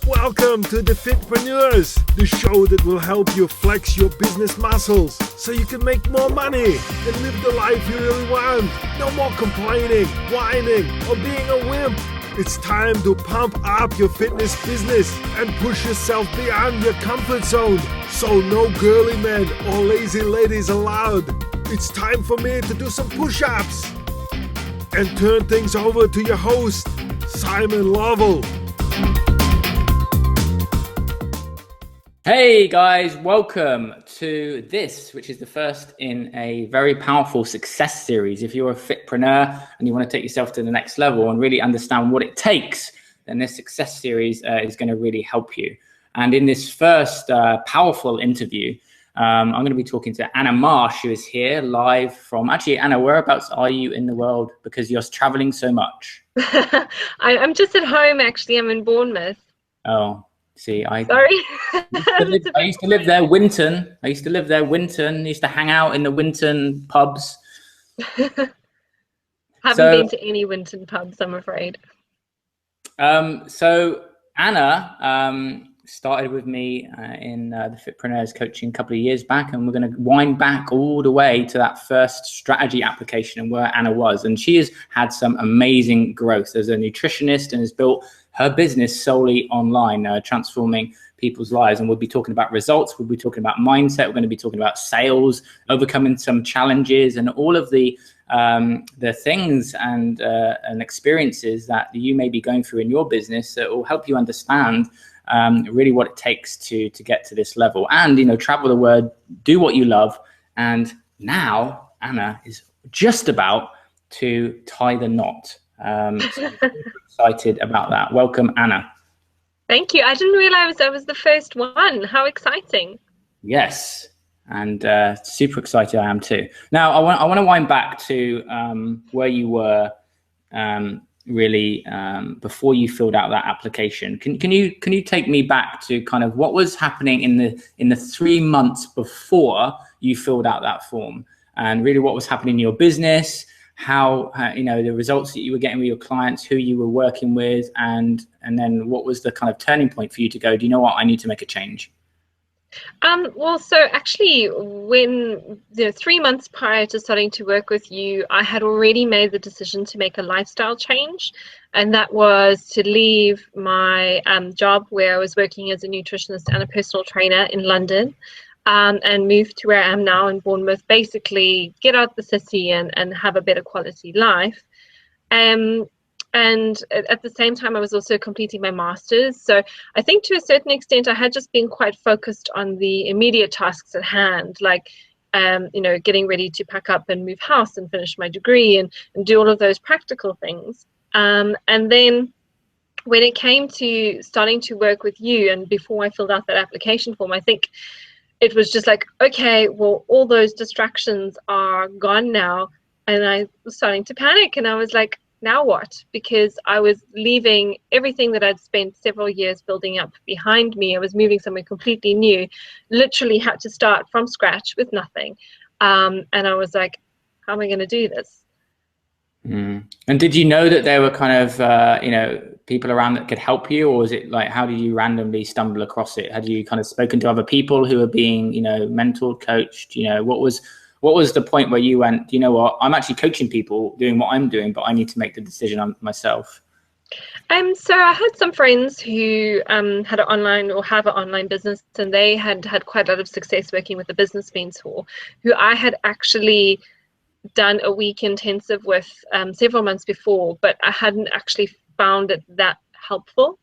Welcome to the Fitpreneurs, the show that will help you flex your business muscles so you can make more money and live the life you really want. No more complaining, whining, or being a wimp. It's time to pump up your fitness business and push yourself beyond your comfort zone. So no girly men or lazy ladies allowed. It's time for me to do some push-ups and turn things over to your host, Simon Lovell. Hey guys, welcome to this, which is the first in a very powerful success series. If you're a fitpreneur and you want to take yourself to the next level and really understand what it takes, then this success series is going to really help you. And in this first powerful interview, I'm going to be talking to Anna Marsh, who is here live from, actually, Anna, whereabouts are you in the world? Because you're traveling so much. I'm just at home, actually. I'm in Bournemouth. Oh. See, Sorry. I used to live there, Winton. Used to hang out in the Winton pubs. Haven't been to any Winton pubs, I'm afraid. So Anna started with me in the Fitpreneurs coaching a couple of years back, and we're going to wind back all the way to that first strategy application and where Anna was. And she has had some amazing growth as a nutritionist and has built her business solely online, transforming people's lives. And we'll be talking about results. We'll be talking about mindset. We're going to be talking about sales, overcoming some challenges, and all of the things and experiences that you may be going through in your business that will help you understand really what it takes to get to this level. And, travel the word, do what you love. And now Anna is just about to tie the knot. So I'm super excited about that. Welcome, Anna. Thank you. I didn't realize I was the first one. How exciting. Yes. And super excited I am too. Now, I want to wind back to where you were really before you filled out that application. Can you take me back to kind of what was happening in the 3 months before you filled out that form, and really what was happening in your business, how the results that you were getting with your clients, who you were working with, and then what was the kind of turning point for you to go, do you know what, I need to make a change? Well, so actually, when 3 months prior to starting to work with you, I had already made the decision to make a lifestyle change, and that was to leave my job where I was working as a nutritionist and a personal trainer in London, and move to where I am now in Bournemouth. Basically, get out the city and have a better quality life. And at the same time, I was also completing my master's. So I think to a certain extent, I had just been quite focused on the immediate tasks at hand, like, getting ready to pack up and move house and finish my degree and do all of those practical things. And then when it came to starting to work with you, and before I filled out that application form, I think it was just like, okay, well, all those distractions are gone now. And I was starting to panic, and I was like, now what? Because I was leaving everything that I'd spent several years building up behind me. I was moving somewhere completely new, literally had to start from scratch with nothing. And I was like, how am I going to do this? And did you know that there were kind of, people around that could help you, or was it like, how did you randomly stumble across it? Had you kind of spoken to other people who were being, mentored, coached? What was the point where you went, you know what, I'm actually coaching people doing what I'm doing, but I need to make the decision on myself? So I had some friends who had an online or have an online business, and they had quite a lot of success working with a business mentor who I had actually done a week intensive with several months before, but I hadn't actually found it that helpful.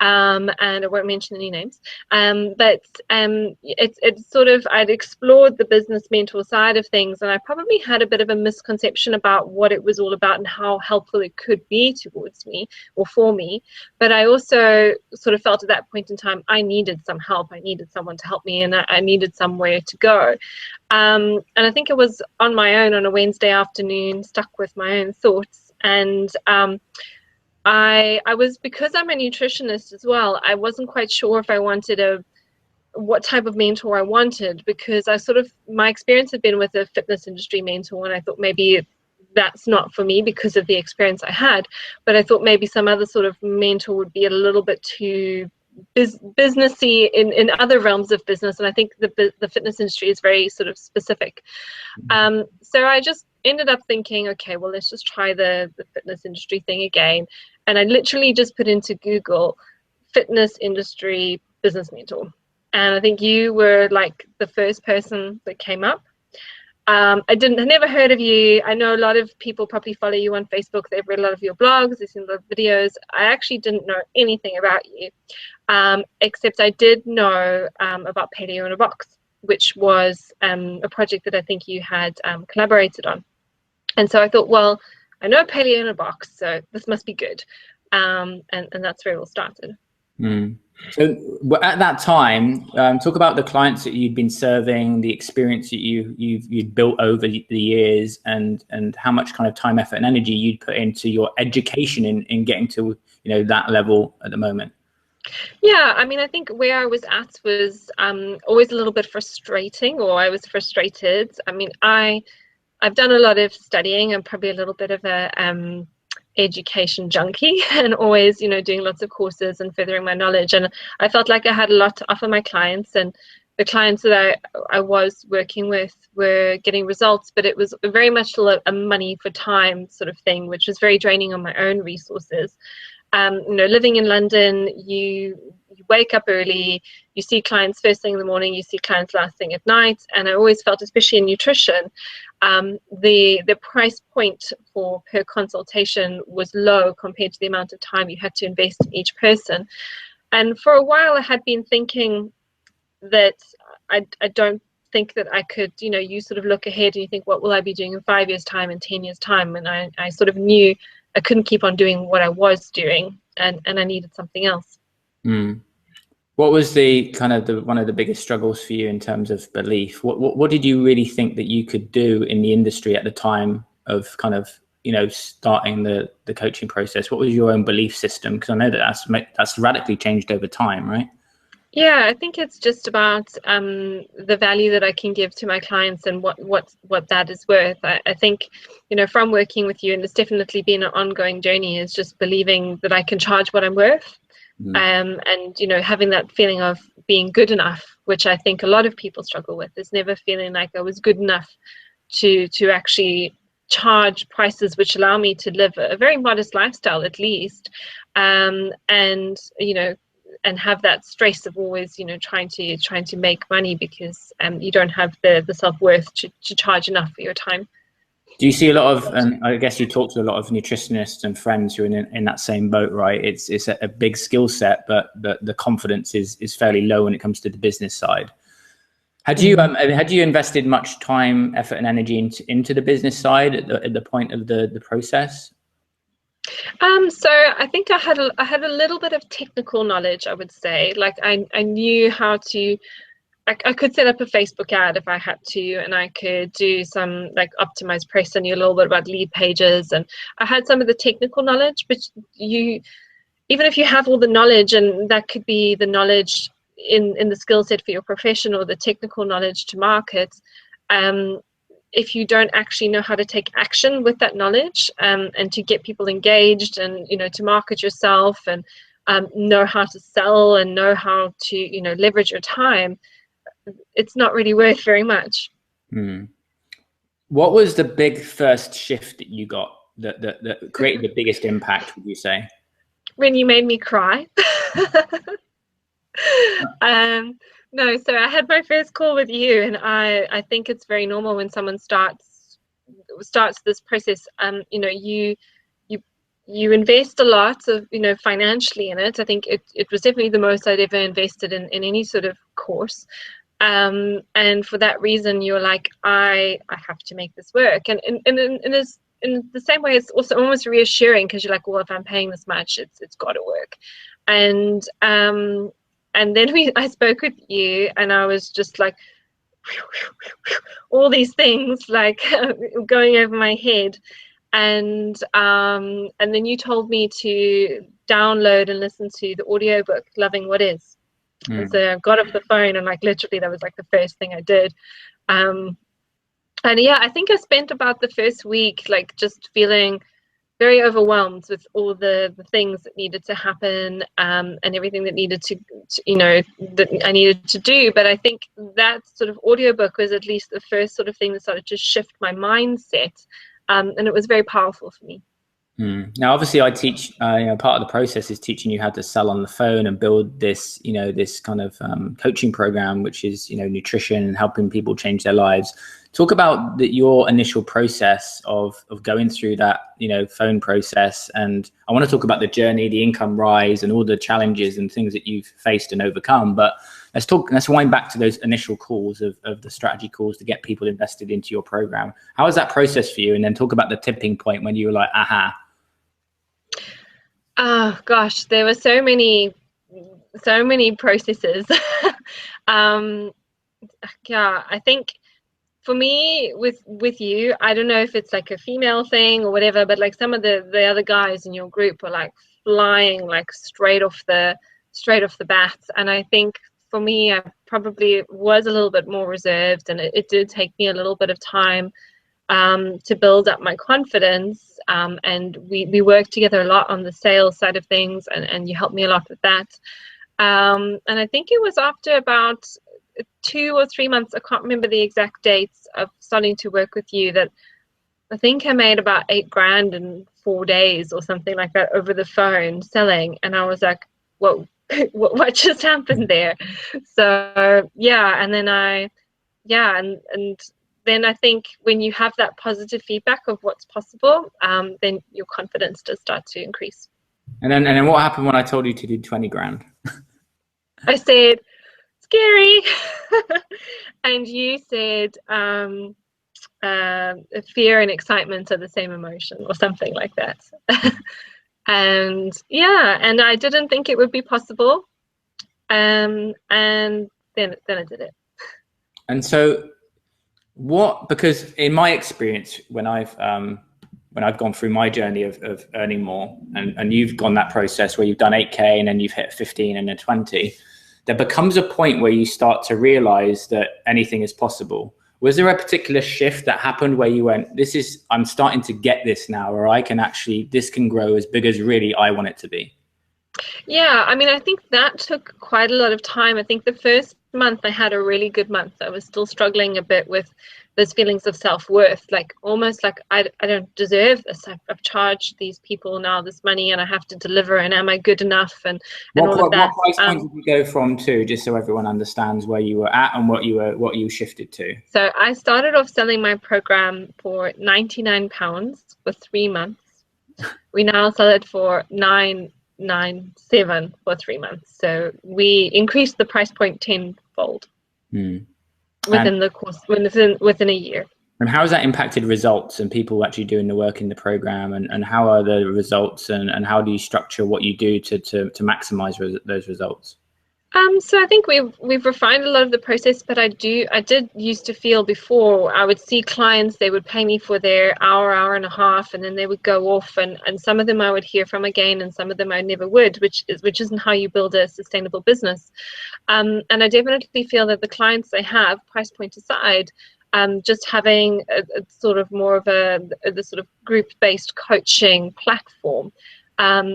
And I won't mention any names, but it's sort of, I'd explored the business mentor side of things, and I probably had a bit of a misconception about what it was all about and how helpful it could be towards me or for me. But I also sort of felt at that point in time I needed some help. I needed someone to help me, and I needed somewhere to go. And I think it was on my own on a Wednesday afternoon, stuck with my own thoughts, and I was, because I'm a nutritionist as well, I wasn't quite sure if I wanted what type of mentor I wanted, because my experience had been with a fitness industry mentor, and I thought maybe that's not for me because of the experience I had, but I thought maybe some other sort of mentor would be a little bit too businessy in other realms of business, and I think the fitness industry is very sort of specific. So I just ended up thinking, okay, well, let's just try the fitness industry thing again, and I literally just put into Google fitness industry business mentor, and I think you were like the first person that came up. I never heard of you. I know a lot of people probably follow you on Facebook. They've read a lot of your blogs, they've seen a lot of videos. I actually didn't know anything about you, except I did know about Paleo in a Box, which was a project that I think you had collaborated on. And so I thought, well, I know Paleo in a Box, so this must be good. And that's where it all started. So at that time, talk about the clients that you'd been serving, the experience that you'd built over the years, and how much kind of time, effort, and energy you'd put into your education in getting to that level at the moment. Yeah, I mean, I think where I was at was always a little bit frustrating, or I was frustrated. I mean, I've done a lot of studying. I'm probably a little bit of a education junkie, and always doing lots of courses and furthering my knowledge, and I felt like I had a lot to offer my clients, and the clients that I was working with were getting results, but it was very much a money for time sort of thing, which was very draining on my own resources. Living in London, you wake up early, you see clients first thing in the morning, you see clients last thing at night, and I always felt, especially in nutrition, the price point for per consultation was low compared to the amount of time you had to invest in each person. And for a while I had been thinking that I don't think that I could, you sort of look ahead and you think, what will I be doing in 5 years time, in 10 years time? And I sort of knew I couldn't keep on doing what I was doing, and I needed something else. What was the kind of one of the biggest struggles for you in terms of belief? What did you really think that you could do in the industry at the time of kind of starting the coaching process? What was your own belief system? Because I know that's radically changed over time, right? Yeah, I think it's just about the value that I can give to my clients and what that is worth. I think, from working with you, and it's definitely been an ongoing journey, is just believing that I can charge what I'm worth. And having that feeling of being good enough, which I think a lot of people struggle with, is never feeling like I was good enough to actually charge prices which allow me to live a very modest lifestyle, at least, and have that stress of always trying to make money, because you don't have the self-worth to charge enough for your time. Do you see a lot of, and I guess you talk to a lot of nutritionists and friends who are in that same boat, right? It's a big skill set, but the confidence is fairly low when it comes to the business side. Had you invested much time, effort, and energy into the business side at the point of the process? So I think I had a little bit of technical knowledge, I would say. Like I knew how to. I could set up a Facebook ad if I had to, and I could do some like optimized press. I knew a little bit about lead pages, and I had some of the technical knowledge. But even if you have all the knowledge, and that could be the knowledge in the skill set for your profession, or the technical knowledge to market, if you don't actually know how to take action with that knowledge, and to get people engaged, and to market yourself, and know how to sell, and know how to leverage your time, it's not really worth very much. What was the big first shift that you got that created the biggest impact, would you say? When you made me cry. No, so I had my first call with you, and I think it's very normal when someone starts this process. You invest a lot of financially in it. I think it was definitely the most I'd ever invested in any sort of course. And for that reason, you're like, I have to make this work. And in the same way, it's also almost reassuring, because you're like, well, if I'm paying this much, it's got to work. And then I spoke with you, and I was just like, all these things like going over my head. And then you told me to download and listen to the audiobook, Loving What Is. And so I got off the phone, and like literally that was like the first thing I did. And yeah, I think I spent about the first week like just feeling very overwhelmed with all the things that needed to happen, and everything that needed to, that I needed to do. But I think that sort of audiobook was at least the first sort of thing that started to shift my mindset, and it was very powerful for me. Now, obviously, I teach. Part of the process is teaching you how to sell on the phone and build this, this kind of coaching program, which is, nutrition and helping people change their lives. Talk about your initial process of going through that, phone process, and I want to talk about the journey, the income rise, and all the challenges and things that you've faced and overcome. But let's wind back to those initial calls of the strategy calls to get people invested into your program. How was that process for you? And then talk about the tipping point when you were like, aha. Oh gosh, there were so many processes. Yeah, I think for me with you, I don't know if it's like a female thing or whatever, but like some of the other guys in your group were like flying like straight off the bat, and I think for me, I probably was a little bit more reserved, and it did take me a little bit of time to build up my confidence. And we worked together a lot on the sales side of things, and you helped me a lot with that. And I think it was after about 2 or 3 months, I can't remember the exact dates, of starting to work with you, that I think I made about $8,000 in 4 days or something like that over the phone selling. And I was like, whoa, what just happened there? So yeah, and then and then I think when you have that positive feedback of what's possible, then your confidence does start to increase. And then what happened when I told you to do 20 grand? I said, scary. And you said, fear and excitement are the same emotion, or something like that. And yeah, and I didn't think it would be possible. And then I did it. And so because in my experience, when I've gone through my journey of earning more, and you've gone that process where you've done 8K and then you've hit 15 and then 20, there becomes a point where you start to realize that anything is possible. Was there a particular shift that happened where you went, I'm starting to get this now, or this can grow as big as really I want it to be? Yeah, I mean, I think that took quite a lot of time. I think the first month I had a really good month. I was still struggling a bit with those feelings of self-worth, like almost like I don't deserve this. I've charged these people now this money, and I have to deliver, and am I good enough, and all of that. What price point did you go from to, just so everyone understands where you were at and what you shifted to? So I started off selling my program for £99 for 3 months. We now sell it for $997 for 3 months. So we increased the price point tenfold within the course, within a year. And how has that impacted results and people actually doing the work in the program, and how are the results, and how do you structure what you do to maximize those results? So I think we've refined a lot of the process, but I did used to feel before, I would see clients, they would pay me for their hour and a half, and then they would go off, and some of them I would hear from again, and some of them I never would, which isn't how you build a sustainable business. And I definitely feel that the clients I have, price point aside, just having a sort of more of the sort of group-based coaching platform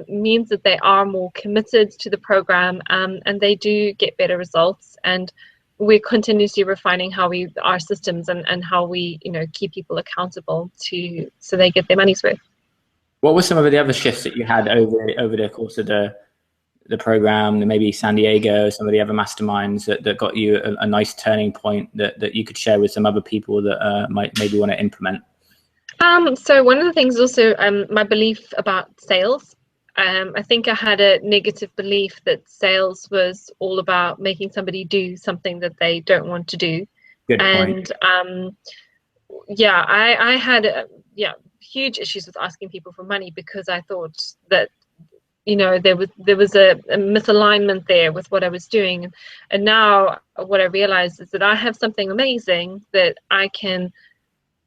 means that they are more committed to the program, and they do get better results. And we're continuously refining our systems and how we keep people accountable so they get their money's worth. What were some of the other shifts that you had over the course of the program, maybe San Diego, some of the other masterminds that got you a nice turning point that you could share with some other people that might maybe want to implement? So one of the things also, my belief about sales. I think I had a negative belief that sales was all about making somebody do something that they don't want to do. Good point. And I had huge issues with asking people for money, because I thought that there was a misalignment there with what I was doing. And now what I realized is that I have something amazing that can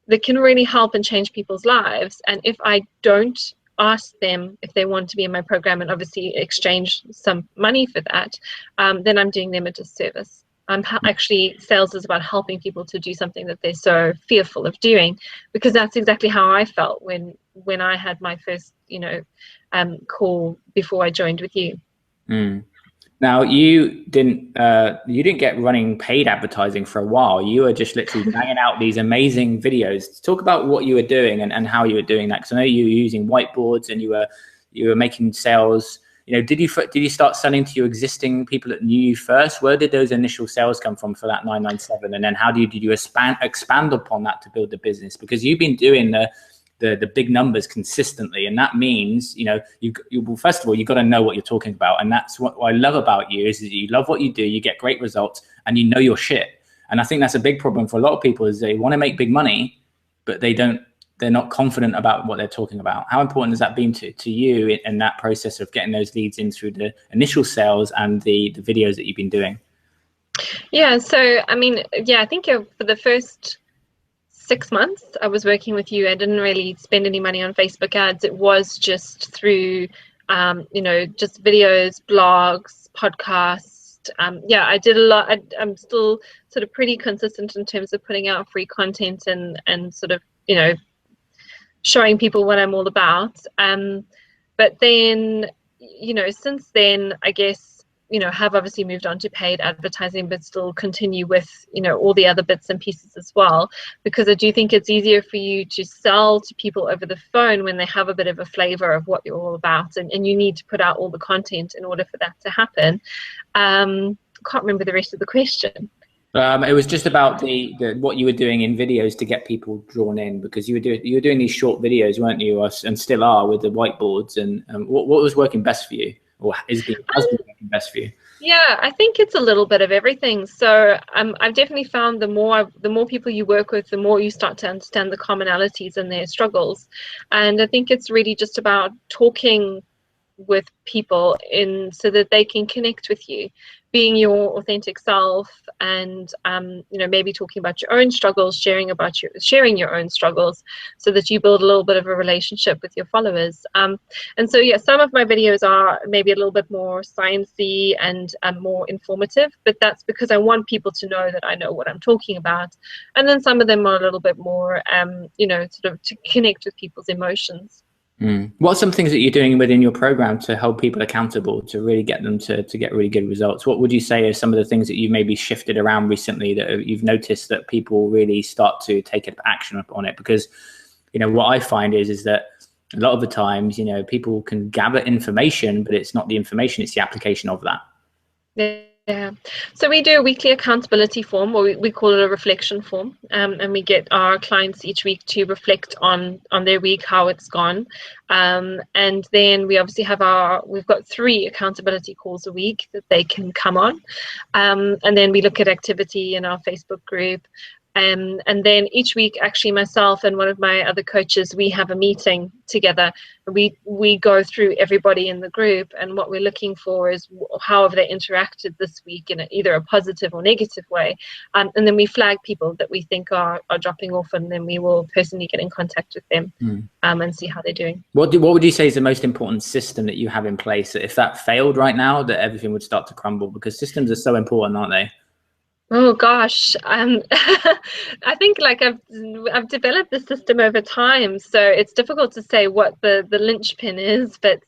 really help and change people's lives. And if I don't ask them if they want to be in my program and obviously exchange some money for that, then I'm doing them a disservice. actually, sales is about helping people to do something that they're so fearful of doing, because that's exactly how I felt when I had my first, call before I joined with you. Now you didn't get running paid advertising for a while. You were just literally banging out these amazing videos. Talk about what you were doing and how you were doing that, because I know you were using whiteboards and you were making sales. Did you start selling to your existing people that knew you first? Where did those initial sales come from for that 997? And then how did you expand upon that to build the business? Because you've been doing the big numbers consistently, and that means well, first of all, you've got to know what you're talking about, and that's what I love about you, is that you love what you do, you get great results, and you know your shit. And I think that's a big problem for a lot of people, is they want to make big money, but they're not confident about what they're talking about. How important has that been to you in that process of getting those leads in through the initial sales and the videos that you've been doing? Yeah, so I mean, I think for the first 6 months I was working with you, I didn't really spend any money on Facebook ads. It was just through just videos, blogs, podcasts. I did a lot. I'm still sort of pretty consistent in terms of putting out free content and sort of showing people what I'm all about. But then since then, I guess have obviously moved on to paid advertising, but still continue with all the other bits and pieces as well, because I do think it's easier for you to sell to people over the phone when they have a bit of a flavor of what you're all about, and you need to put out all the content in order for that to happen. Can't remember the rest of the question. It was just about the what you were doing in videos to get people drawn in, because you were doing these short videos, weren't you, and still are, with the whiteboards, and what was working best for you, or has been working best for you? Yeah, I think it's a little bit of everything. So I've definitely found the more people you work with, the more you start to understand the commonalities and their struggles, and I think it's really just about talking with people so that they can connect with you, being your authentic self, and maybe talking about your own struggles, sharing your own struggles, so that you build a little bit of a relationship with your followers. And so some of my videos are maybe a little bit more sciencey and more informative, but that's because I want people to know that I know what I'm talking about. And then some of them are a little bit more sort of to connect with people's emotions. What are some things that you're doing within your program to hold people accountable, to really get them to get really good results? What would you say are some of the things that you've maybe shifted around recently that you've noticed that people really start to take action upon it? Because, what I find is that a lot of the times, people can gather information, but it's not the information, it's the application of that. Yeah. So we do a weekly accountability form, or we call it a reflection form, and we get our clients each week to reflect on their week, how it's gone, and then we obviously we've got 3 accountability calls a week that they can come on, and then we look at activity in our Facebook group. And then each week, actually, myself and one of my other coaches, we have a meeting together. We go through everybody in the group, and what we're looking for is how have they interacted this week in either a positive or negative way. And then we flag people that we think are dropping off, and then we will personally get in contact with them and see how they're doing. What would you say is the most important system that you have in place, that if that failed right now, that everything would start to crumble? Because systems are so important, aren't they? Oh gosh, I think I've developed the system over time, so it's difficult to say what the linchpin is. But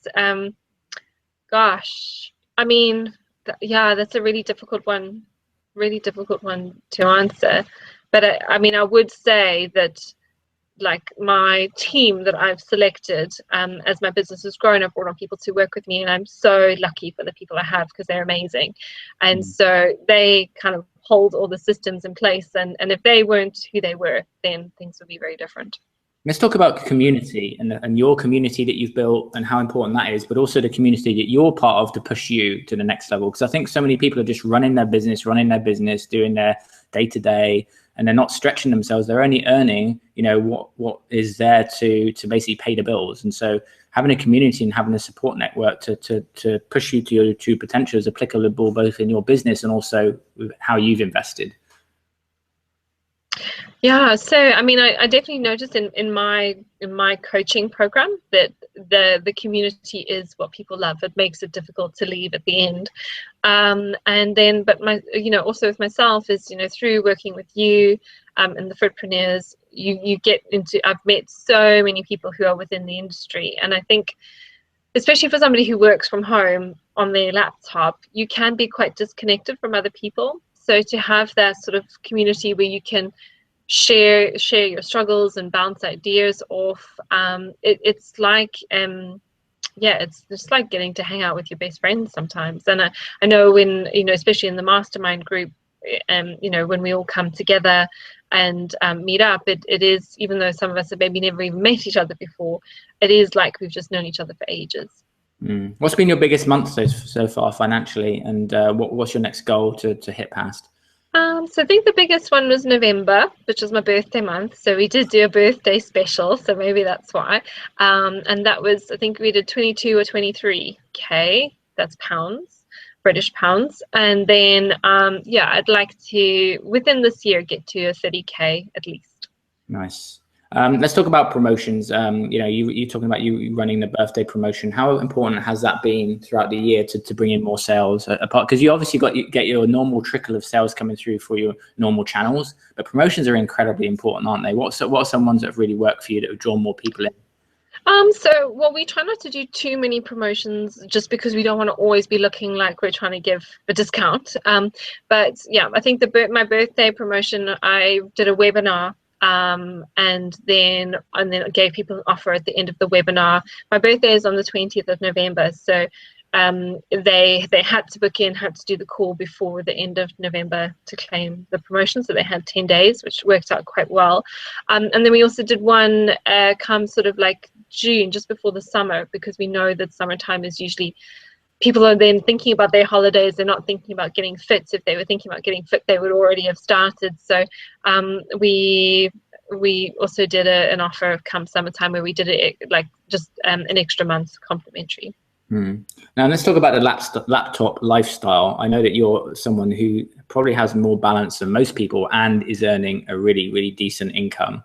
gosh, I mean, that's a really difficult one to answer. But I would say that, like, my team that I've selected, as my business has grown, I've brought on people to work with me, and I'm so lucky for the people I have, because they're amazing, and so they kind of hold all the systems in place, and if they weren't who they were, then things would be very different. Let's talk about community and your community that you've built and how important that is, but also the community that you're part of to push you to the next level. Because I think so many people are just running their business, doing their day-to-day, and they're not stretching themselves. They're only earning, what is there to basically pay the bills. And so having a community and having a support network to push you to your true potential is applicable both in your business and also how you've invested. Yeah, so I mean, I definitely noticed in my coaching program that the community is what people love. It makes it difficult to leave at the end. And then, but also with myself is, through working with you, and the footpreneurs, you get into. I've met so many people who are within the industry, and I think, especially for somebody who works from home on their laptop, you can be quite disconnected from other people. So to have that sort of community where you can share your struggles and bounce ideas off, it's like yeah, it's just like getting to hang out with your best friends sometimes. And I know when, especially in the mastermind group, when we all come together and meet up, it is, even though some of us have maybe never even met each other before, it is like we've just known each other for ages. What's been your biggest month so far financially, and what's your next goal to hit past? So I think the biggest one was November, which was my birthday month. So we did do a birthday special, so maybe that's why. And that was, I think we did 22 or 23K. That's pounds, British pounds. And then, I'd like to, within this year, get to a 30K at least. Nice. Let's talk about promotions. You're talking about you running the birthday promotion. How important has that been throughout the year to bring in more sales? Apart, because you obviously get your normal trickle of sales coming through for your normal channels, but promotions are incredibly important, aren't they? What are some ones that have really worked for you that have drawn more people in? We try not to do too many promotions just because we don't want to always be looking like we're trying to give a discount. But yeah, I think my birthday promotion, I did a webinar. And then I gave people an offer at the end of the webinar. My birthday is on the 20th of November, so they had to book in, had to do the call before the end of November to claim the promotion. So they had 10 days, which worked out quite well. And then we also did one come sort of like June, just before the summer, because we know that summertime is usually, people are then thinking about their holidays. They're not thinking about getting fit. If they were thinking about getting fit, they would already have started. So we also did an offer come summertime where we did it like just an extra month complimentary. Now let's talk about the laptop lifestyle. I know that you're someone who probably has more balance than most people and is earning a really, really decent income.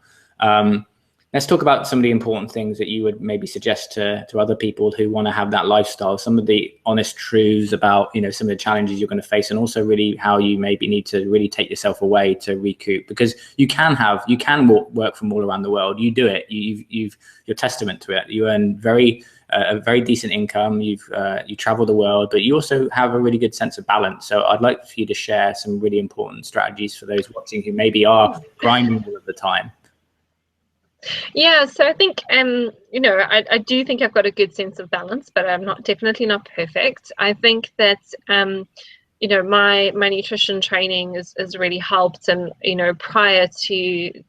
Let's talk about some of the important things that you would maybe suggest to other people who want to have that lifestyle, some of the honest truths about, some of the challenges you're going to face, and also really how you maybe need to really take yourself away to recoup, because you can work from all around the world. You do it. You're testament to it. You earn a very decent income. You travel the world, but you also have a really good sense of balance. So I'd like for you to share some really important strategies for those watching who maybe are grinding all of the time. Yeah, so I think I do think I've got a good sense of balance, but I'm definitely not perfect. I think that my nutrition training has really helped, and prior to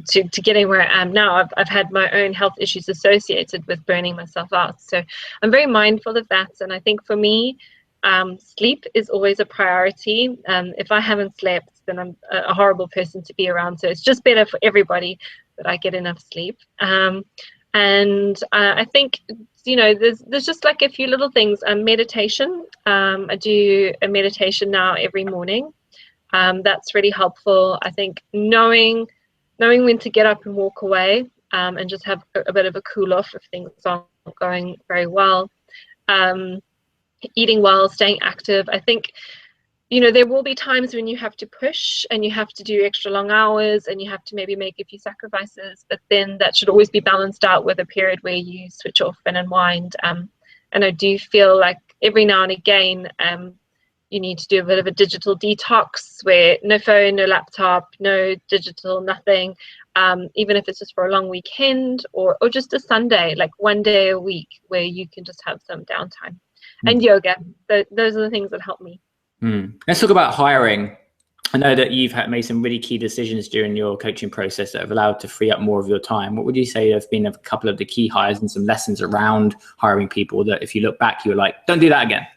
to getting where I am now, I've had my own health issues associated with burning myself out. So I'm very mindful of that, and I think for me, sleep is always a priority. If I haven't slept, then I'm a horrible person to be around. So it's just better for everybody that I get enough sleep. And I think there's just like a few little things. Meditation. I do a meditation now every morning. That's really helpful. I think knowing when to get up and walk away, and just have a bit of a cool off if things aren't going very well. Eating well, staying active. I think there will be times when you have to push and you have to do extra long hours and you have to maybe make a few sacrifices, but then that should always be balanced out with a period where you switch off and unwind. And I do feel like every now and again, you need to do a bit of a digital detox where no phone, no laptop, no digital, nothing. Even if it's just for a long weekend or just a Sunday, like one day a week where you can just have some downtime. And yoga. Those are the things that help me. Let's talk about hiring. I know that you've made some really key decisions during your coaching process that have allowed to free up more of your time. What would you say have been a couple of the key hires and some lessons around hiring people that if you look back, you're like, don't do that again?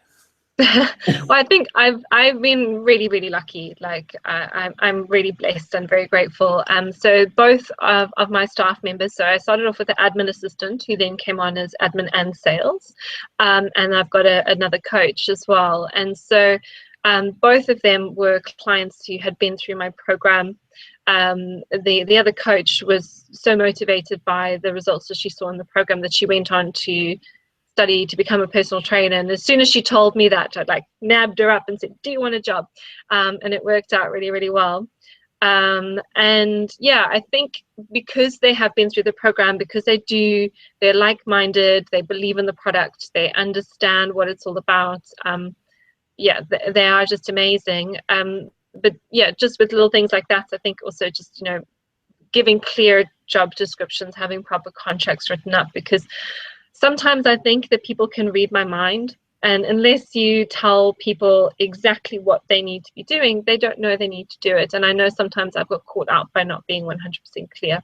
Well, I think I've been really, really lucky. Like I'm really blessed and very grateful. So both of my staff members. So I started off with an admin assistant who then came on as admin and sales, and I've got another coach as well. And so both of them were clients who had been through my program. The other coach was so motivated by the results that she saw in the program that she went on to study to become a personal trainer. And as soon as she told me that, I like nabbed her up and said, do you want a job? And it worked out really, really well. And yeah, I think because they have been through the program, because they're like-minded, they believe in the product, they understand what it's all about. Yeah, they are just amazing. But yeah, just with little things like that, I think also just, you know, giving clear job descriptions, having proper contracts written up, because sometimes I think that people can read my mind, and unless you tell people exactly what they need to be doing, they don't know they need to do it. And I know sometimes I've got caught out by not being 100% clear.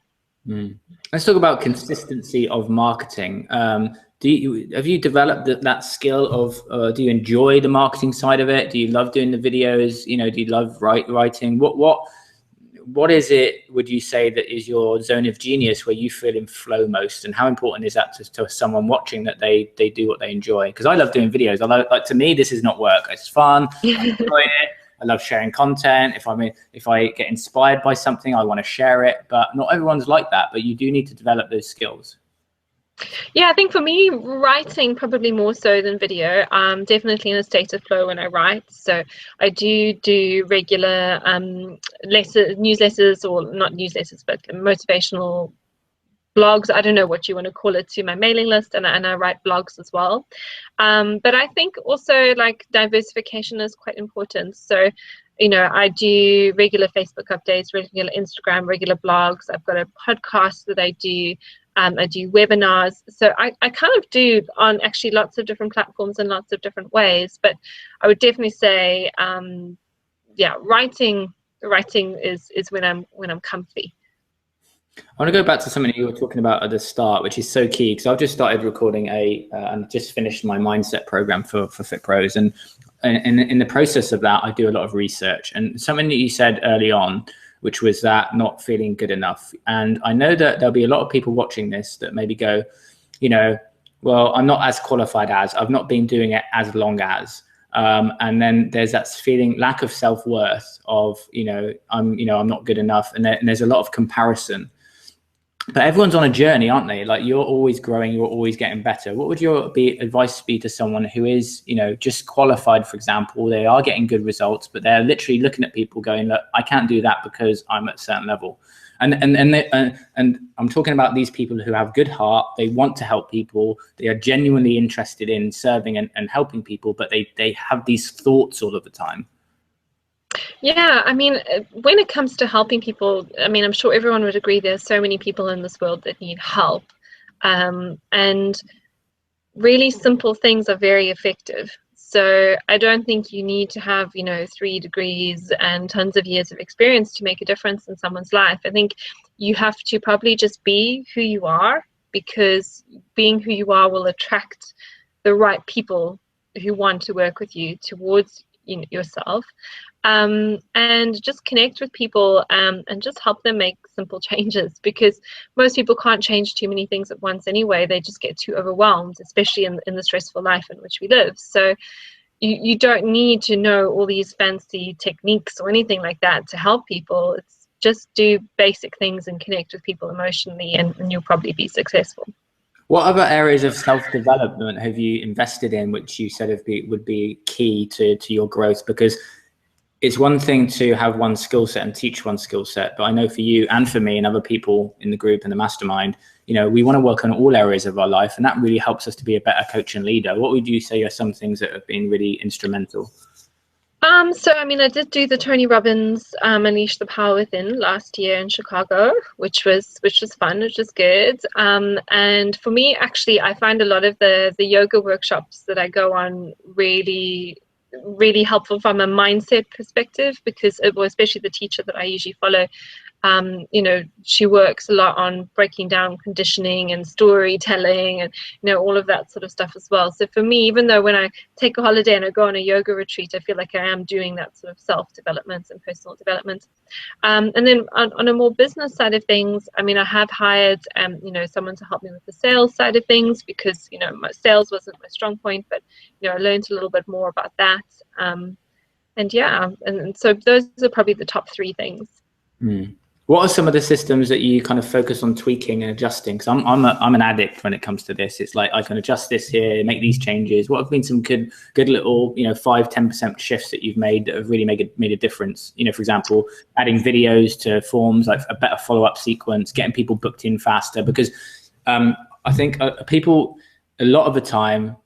Let's talk about consistency of marketing. Have you developed that skill of, do you enjoy the marketing side of it? Do you love doing the videos? You know, do you love writing? What is it, would you say, that is your zone of genius where you feel in flow most? And how important is that to someone watching, that they do what they enjoy? Because I love doing videos. Like, to me, this is not work. It's fun. I enjoy it. I love sharing content. If I get inspired by something, I want to share it. But not everyone's like that. But you do need to develop those skills. Yeah, I think for me, writing probably more so than video. Definitely in a state of flow when I write. So I do regular newsletters, or not newsletters, but motivational blogs. I don't know what you want to call it, to my mailing list, and I write blogs as well. But I think also like diversification is quite important. So, you know, I do regular Facebook updates, regular Instagram, regular blogs. I've got a podcast that I do. I do webinars. So I kind of do on actually lots of different platforms and lots of different ways. But I would definitely say, yeah, writing is when I'm comfy. I want to go back to something you were talking about at the start, which is so key, because I've just started recording and just finished my mindset program for Fit Pros. And in the process of that, I do a lot of research. And something that you said early on, which was that not feeling good enough. And I know that there'll be a lot of people watching this that maybe go, you know, well, I'm not as qualified as, I've not been doing it as long as. And then there's that feeling, lack of self-worth of, I'm not good enough. And there's a lot of comparison. But everyone's on a journey, aren't they? Like, you're always growing, you're always getting better. What would your advice be to someone who is, just qualified, for example? They are getting good results, but they're literally looking at people going, look, I can't do that because I'm at a certain level. And I'm talking about these people who have good heart. They want to help people. They are genuinely interested in serving and helping people, but they have these thoughts all of the time. Yeah, I mean, when it comes to helping people, I mean, I'm sure everyone would agree there's so many people in this world that need help. And really simple things are very effective. So I don't think you need to have, 3 degrees and tons of years of experience to make a difference in someone's life. I think you have to probably just be who you are, because being who you are will attract the right people who want to work with you towards yourself. And just connect with people and just help them make simple changes, because most people can't change too many things at once anyway. They just get too overwhelmed, especially in the stressful life in which we live. So you don't need to know all these fancy techniques or anything like that to help people. It's just do basic things and connect with people emotionally, and you'll probably be successful. What other areas of self-development have you invested in, which you said would be key to your growth? Because it's one thing to have one skill set and teach one skill set, but I know for you and for me and other people in the group and the mastermind, we want to work on all areas of our life, and that really helps us to be a better coach and leader. What would you say are some things that have been really instrumental? So I mean, I did do the Tony Robbins Unleash the Power Within last year in Chicago, which was fun, which was good. And for me, actually, I find a lot of the yoga workshops that I go on really helpful from a mindset perspective, because especially the teacher that I usually follow, she works a lot on breaking down conditioning and storytelling and all of that sort of stuff as well. So for me, even though when I take a holiday and I go on a yoga retreat, I feel like I am doing that sort of self-development and personal development. And then on a more business side of things, I mean, I have hired someone to help me with the sales side of things, because my sales wasn't my strong point, but I learned a little bit more about that. And so those are probably the top 3 things. What are some of the systems that you kind of focus on tweaking and adjusting? Because I'm an addict when it comes to this. It's like I can adjust this here, make these changes. What have been some good little 5-10% shifts that you've made that have really made a difference? For example, adding videos to forms, like a better follow-up sequence, getting people booked in faster. Because I think people a lot of the time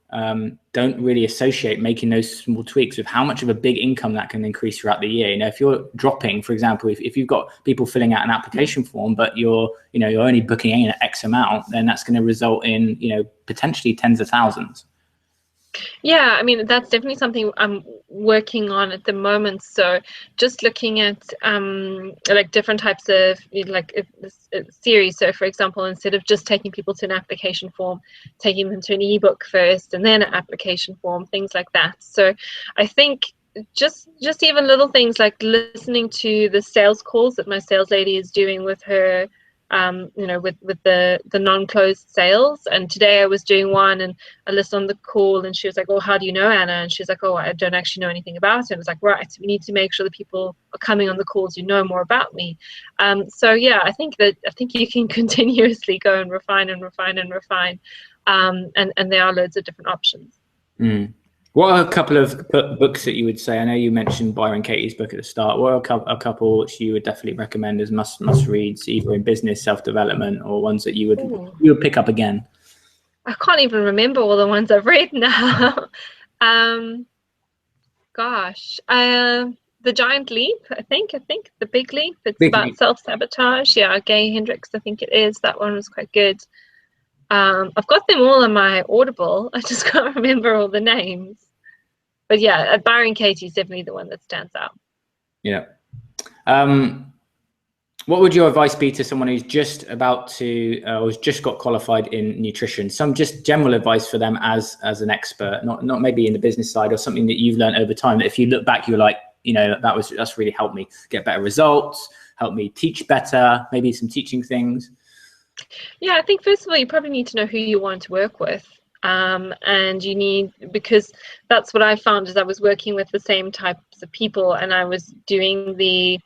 don't really associate making those small tweaks with how much of a big income that can increase throughout the year. If you're dropping, for example, if you've got people filling out an application form, but you're only booking in an X amount, then that's going to result in, potentially tens of thousands. Yeah, I mean, that's definitely something I'm working on at the moment. So just looking at like different types of series. So for example, instead of just taking people to an application form, taking them to an ebook first and then an application form, things like that. So I think just even little things like listening to the sales calls that my sales lady is doing with her with the non-closed sales. And today I was doing one and I listened on the call and she was like, "Oh, how do you know Anna?" And she's like, "Oh, I don't actually know anything about it." And I was like, "Right, we need to make sure that people are coming on the calls who know more about me." So yeah, I think you can continuously go and refine and refine and refine. And there are loads of different options. What are a couple of books that you would say? I know you mentioned Byron Katie's book at the start. What are a couple which you would definitely recommend as must reads, either in business, self-development, or ones that you would pick up again? I can't even remember all the ones I've read now. The Giant Leap, I think The Big Leap. It's about self-sabotage. Yeah, Gay Hendricks, I think it is. That one was quite good. I've got them all on my Audible. I just can't remember all the names. But yeah, Byron Katie is definitely the one that stands out. Yeah. What would your advice be to someone who's just about to, or has just got qualified in nutrition? Some just general advice for them as an expert, not maybe in the business side, or something that you've learned over time that if you look back, you're like, that's really helped me get better results, helped me teach better, maybe some teaching things. Yeah, I think first of all, you probably need to know who you want to work with. And you need, because that's what I found is I was working with the same types of people and I was doing the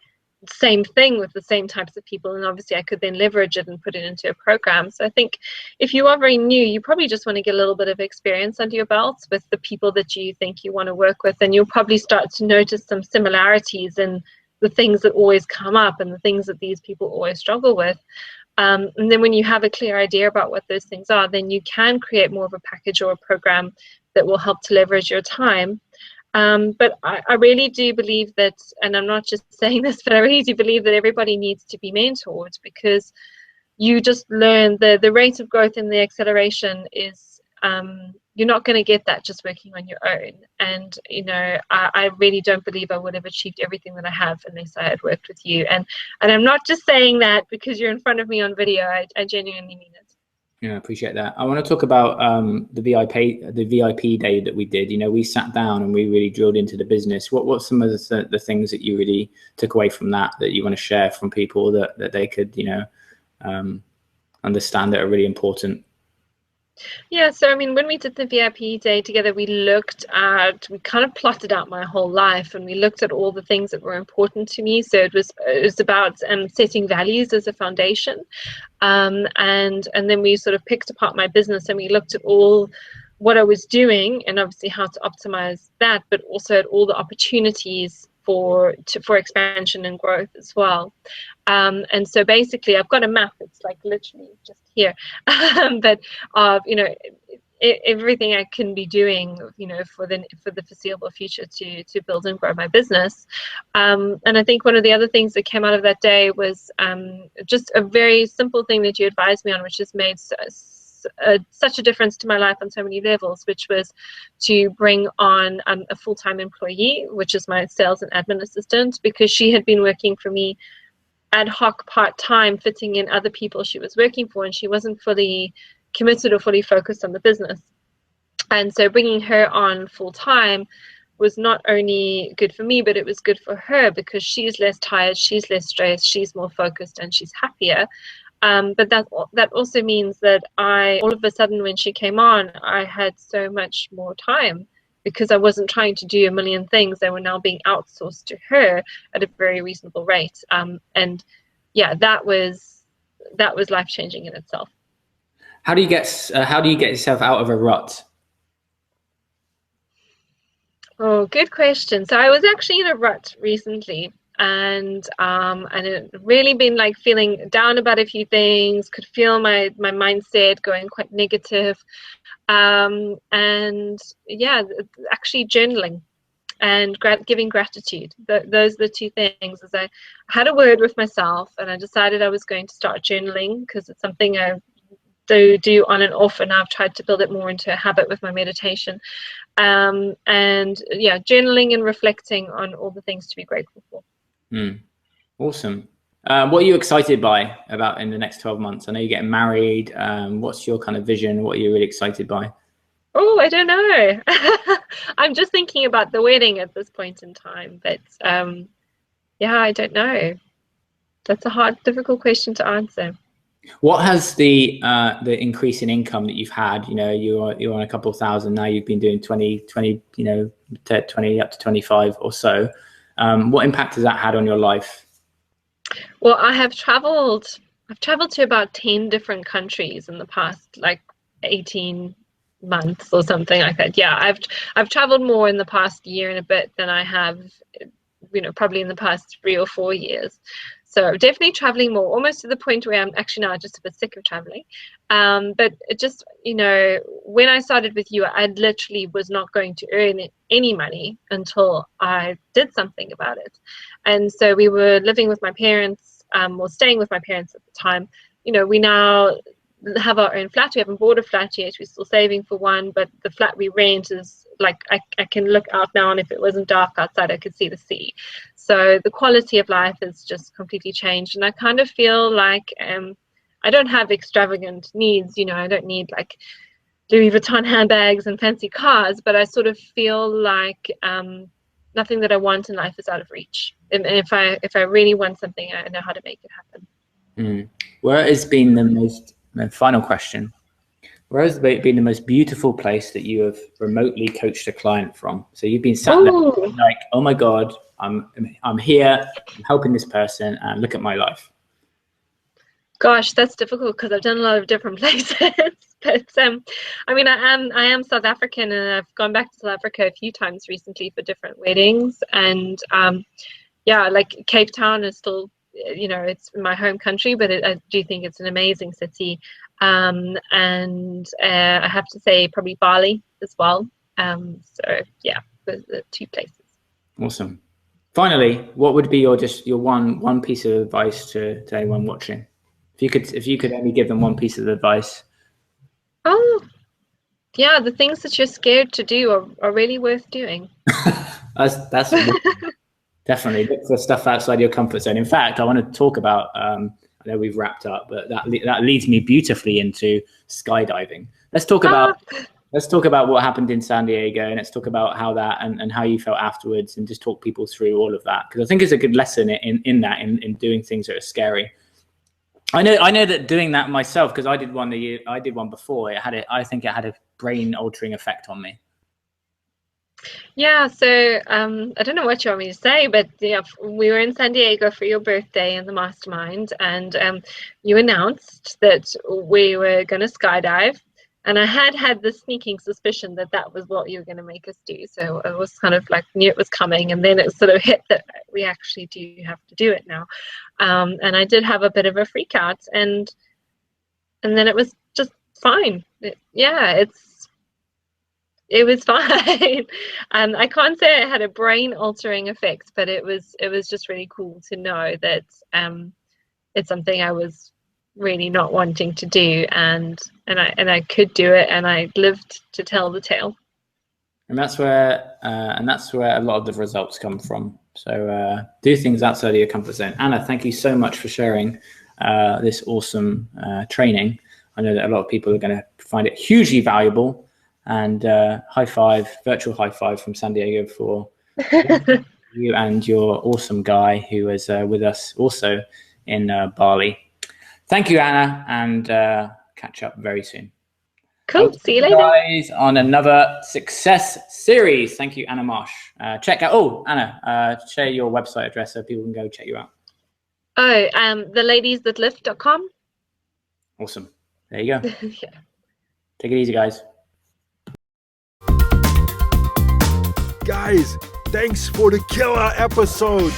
same thing with the same types of people, and obviously I could then leverage it and put it into a program. So I think if you are very new, you probably just want to get a little bit of experience under your belt with the people that you think you want to work with, and you'll probably start to notice some similarities in the things that always come up and the things that these people always struggle with. And then when you have a clear idea about what those things are, then you can create more of a package or a program that will help to leverage your time. But I really do believe that, and I'm not just saying this, but I really do believe that everybody needs to be mentored, because you just learn the rate of growth and the acceleration is, you're not going to get that just working on your own. And, I really don't believe I would have achieved everything that I have unless I had worked with you. And I'm not just saying that because you're in front of me on video. I genuinely mean it. Yeah, I appreciate that. I want to talk about the VIP day that we did. We sat down and we really drilled into the business. What's some of the things that you really took away from that you want to share from people that they could, understand that are really important? Yeah, so I mean, when we did the VIP day together, we kind of plotted out my whole life, and we looked at all the things that were important to me. So it was about setting values as a foundation, and then we sort of picked apart my business and we looked at all what I was doing and obviously how to optimize that, but also at all the opportunities for expansion and growth as well. And so basically I've got a map. It's like literally just here, but everything I can be doing, for the foreseeable future to build and grow my business. And I think one of the other things that came out of that day was just a very simple thing that you advised me on, which has made such a difference to my life on so many levels, which was to bring on a full-time employee, which is my sales and admin assistant, because she had been working for me ad hoc part-time, fitting in other people she was working for, and she wasn't fully committed or fully focused on the business. And so bringing her on full-time was not only good for me, but it was good for her, because she's less tired, she's less stressed, she's more focused, and she's happier. But that also means that all of a sudden when she came on, I had so much more time, because I wasn't trying to do a million things. They were now being outsourced to her at a very reasonable rate. And yeah, that was life-changing in itself. How do you get yourself out of a rut? Oh, good question. So I was actually in a rut recently, and it really been like feeling down about a few things, could feel my mindset going quite negative. And yeah, actually journaling and giving gratitude. Those are the two things. As I had a word with myself, and I decided I was going to start journaling because it's something I do on and off, and I've tried to build it more into a habit with my meditation. And yeah, journaling and reflecting on all the things to be grateful for. Awesome. What are you excited about in the next 12 months? I know you're getting married. What's your kind of vision? What are you really excited by? Oh, I don't know. I'm just thinking about the wedding at this point in time, but yeah, I don't know. That's a difficult question to answer. What has the increase in income that you've had? You know, you're on a couple of thousand now. You've been doing 20, you know, 20 up to 25 or so. What impact has that had on your life? Well, I've traveled to about 10 different countries in the past like 18 months or something like that. Yeah, I've traveled more in the past year and a bit than I have, you know, probably in the past 3 or 4 years. So definitely traveling more, almost to the point where I'm actually now just a bit sick of traveling. But it just, you know, when I started with you, I literally was not going to earn any money until I did something about it. And so we were living with my parents, or staying with my parents at the time. You know, we now have our own flat. We haven't bought a flat yet. We're still saving for one, but the flat we rent is like, I can look out now, and if it wasn't dark outside, I could see the sea. So the quality of life has just completely changed. And I kind of feel like I don't have extravagant needs. You know, I don't need like Louis Vuitton handbags and fancy cars, but I sort of feel like nothing that I want in life is out of reach. And if I really want something, I know how to make it happen. Where has been the final question, where has been the most beautiful place that you have remotely coached a client from? So you've been sat there like, oh my God, I'm here, I'm helping this person, and look at my life. Gosh, that's difficult because I've done a lot of different places. But I mean, I am South African, and I've gone back to South Africa a few times recently for different weddings. And yeah, like Cape Town is still, you know, it's my home country, but I do think it's an amazing city. And I have to say probably Bali as well. So yeah, the two places. Awesome. Finally, what would be your one piece of advice to anyone watching? If you could only give them one piece of advice. Oh, yeah, the things that you're scared to do are really worth doing. That's definitely look for stuff outside your comfort zone. In fact, I want to talk about. I know we've wrapped up, but that leads me beautifully into skydiving. Let's talk about what happened in San Diego, and let's talk about how that and how you felt afterwards, and just talk people through all of that, because I think it's a good lesson in doing things that are scary. I know that doing that myself, because I did one before. I think it had a brain altering effect on me. Yeah, so I don't know what you want me to say, but yeah, we were in San Diego for your birthday in the mastermind, and you announced that we were going to skydive, and I had this sneaking suspicion that was what you were going to make us do. So I was kind of like knew it was coming, and then it sort of hit that we actually do have to do it now. And I did have a bit of a freak out, and then it was just fine. It was fine. I can't say it had a brain altering effect, but it was just really cool to know that it's something I was really not wanting to do, and I could do it, and I lived to tell the tale. And that's where a lot of the results come from. So do things outside of your comfort zone. Anna, thank you so much for sharing this awesome training. I know that a lot of people are going to find it hugely valuable. And virtual high five from San Diego for you and your awesome guy who is with us also in Bali. Thank you, Anna, and catch up very soon. Cool. See you later, guys, on another success series. Thank you, Anna Marsh. Check out. Oh, Anna, share your website address so people can go check you out. Oh, theladiesthatlift.com. Awesome. There you go. Yeah. Take it easy, guys. Guys, thanks for the killer episode.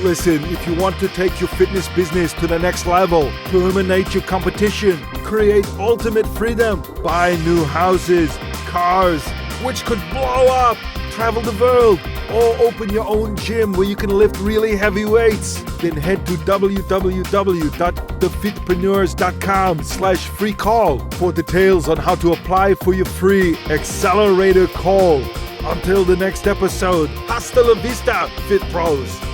Listen, if you want to take your fitness business to the next level, terminate your competition, create ultimate freedom, buy new houses, cars, which could blow up, travel the world, or open your own gym where you can lift really heavy weights, then head to www.thefitpreneurs.com/free call for details on how to apply for your free accelerator call. Until the next episode, hasta la vista, Fit Pros.